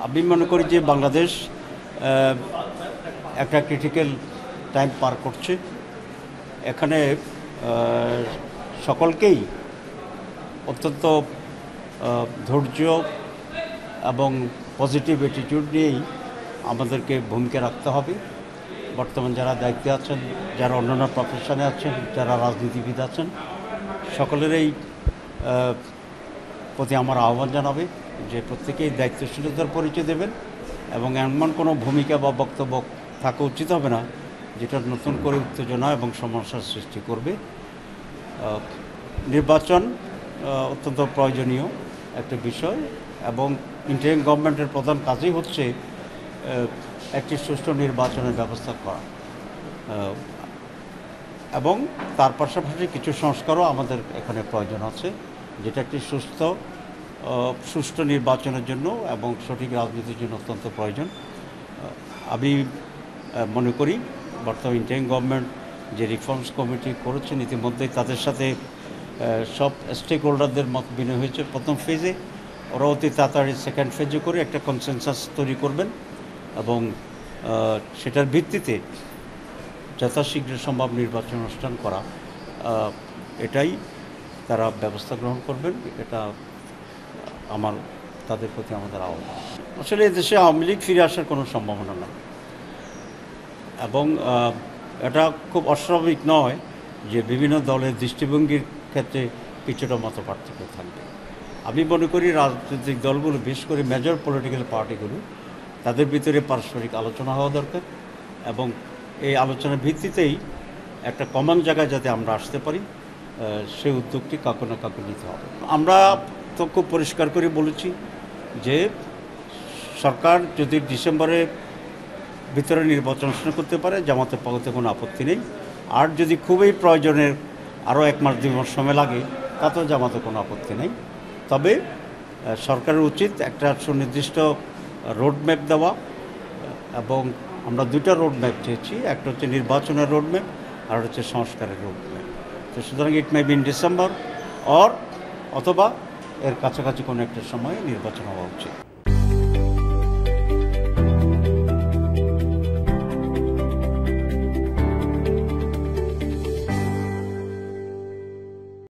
আমি মনে করি যে বাংলাদেশ একটা ক্রিটিক্যাল টাইম পার করছে। এখানে সকলকেই অত্যন্ত ধৈর্য এবং পজিটিভ অ্যাটিটিউড নিয়েই আমাদেরকে ভূমিকা রাখতে হবে। বর্তমান যারা দায়িত্বে আছেন, যারা অন্যান্য প্রফেশনে আছেন, যারা রাজনীতিবিদ আছেন, সকলেরই প্রতি আমার আহ্বান জানাবে যে প্রত্যেকেই দায়িত্বশীলতার পরিচয় দেবেন এবং এমন কোনো ভূমিকা বা বক্তব্য থাকা উচিত হবে না যেটা নতুন করে উত্তেজনা এবং সমস্যার সৃষ্টি করবে। নির্বাচন অত্যন্ত প্রয়োজনীয় একটা বিষয় এবং ইন্টারিম গভর্নমেন্টের প্রধান কাজই হচ্ছে একটি সুষ্ঠু নির্বাচনের ব্যবস্থা করা এবং তার পাশাপাশি কিছু সংস্কারও আমাদের এখানে প্রয়োজন আছে, যেটা একটি সুষ্ঠু নির্বাচনের জন্য এবং সঠিক রাজনীতির জন্য অত্যন্ত প্রয়োজন। আমি মনে করি বর্তমান ইন্টারিম গভর্নমেন্ট যে রিফর্মস কমিটি করেছেন ইতিমধ্যেই তাদের সাথে সব স্টেক হোল্ডারদের মত বিনিময় হয়েছে প্রথম ফেজে। ওরা অতি তাড়াতাড়ি সেকেন্ড ফেজে করে একটা কনসেনসাস তৈরি করবেন এবং সেটার ভিত্তিতে যথাশীঘ্র সম্ভব নির্বাচন অনুষ্ঠান করা, এটাই তারা ব্যবস্থা গ্রহণ করবেন। এটা তাদের প্রতি আমাদের আহ্বান। আসলে এদেশে আওয়ামী লীগ ফিরে আসার কোনো সম্ভাবনা নেই এবং এটা খুব অস্বাভাবিক নয় যে বিভিন্ন দলের দৃষ্টিভঙ্গির ক্ষেত্রে কিছুটা মত পার্থক্য থাকবে। আমি মনে করি রাজনৈতিক দলগুলো, বিশেষ করে মেজর পলিটিক্যাল পার্টিগুলো, তাদের ভিতরে পারস্পরিক আলোচনা হওয়া দরকার এবং এই আলোচনার ভিত্তিতেই একটা কমন জায়গায় যাতে আমরা আসতে পারি সেই উদ্যোগটি কাউকে না কাউকে নিতে হবে। আমরা তো খুব পরিষ্কার করে বলেছি যে সরকার যদি ডিসেম্বরের ভিতরে নির্বাচন অনুষ্ঠান করতে পারে, জামাতের পক্ষে কোনো আপত্তি নেই। আর যদি খুবই প্রয়োজনের আরও 1 মাস 2 মাস সময় লাগে তাতেও জামাতের কোনো আপত্তি নেই। তবে সরকারের উচিত একটা সুনির্দিষ্ট রোডম্যাপ দেওয়া এবং আমরা 2টা রোডম্যাপ চেয়েছি, একটা হচ্ছে নির্বাচনের রোডম্যাপ আর হচ্ছে সংস্কারের রোডম্যাপ। তো সুতরাং ইট মে বি ইন ডিসেম্বর অথবা এর কাছাকাছি কোনো একটা সময়ে নির্বাচন হওয়া উচিত।